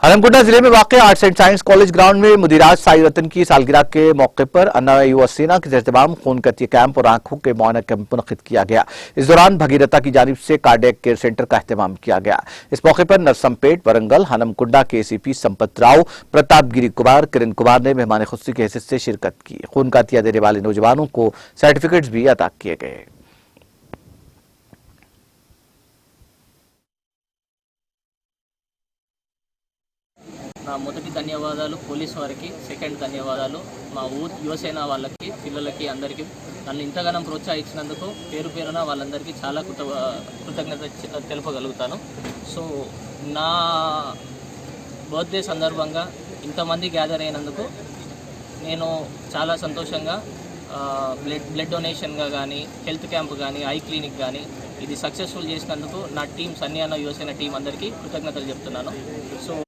हरमकुंडा जिले में वाक़ arts and science college ground में मुदिराज साई रतन की सालगिरह के मौके पर अन्ना युवा सेना के एहतमाम खून कतिया कैंप और आंखों के मुआयना कैंप मुनक़िद किया गया। इस दौरान भगीरथा की जानिब से कार्डियक केयर सेंटर का एहतमाम किया गया। इस मौके पर नरसमपेट, वरंगल, हरमकुंडा के एसीपी संपत राव, प्रतापगिरी कुमार, किरण कुमार ने मेहमान खुसूसी की हैसियत से शिरकत की। खून कतिया देने वाले नौजवानों को सर्टिफिकेट्स भी अता किए गए। నా మొదటి ధన్యవాదాలు పోలీస్ వారికి, సెకండ్ ధన్యవాదాలు మా యువసేన వాళ్ళకి, పిల్లలకి, అందరికీ నన్ను ఇంతగానం ప్రోత్సహించినందుకు పేరు పేరున వాళ్ళందరికీ చాలా కృతజ్ఞత తెలుపగలుగుతాను. సో నా బర్త్డే సందర్భంగా ఇంతమంది గ్యాదర్ అయినందుకు నేను చాలా సంతోషంగా బ్లడ్ డొనేషన్గా కానీ, హెల్త్ క్యాంప్ కానీ, ఐ క్లినిక్ కానీ ఇది సక్సెస్ఫుల్ చేసినందుకు నా టీం సన్యాన యువసేన టీం అందరికీ కృతజ్ఞతలు చెప్తున్నాను. సో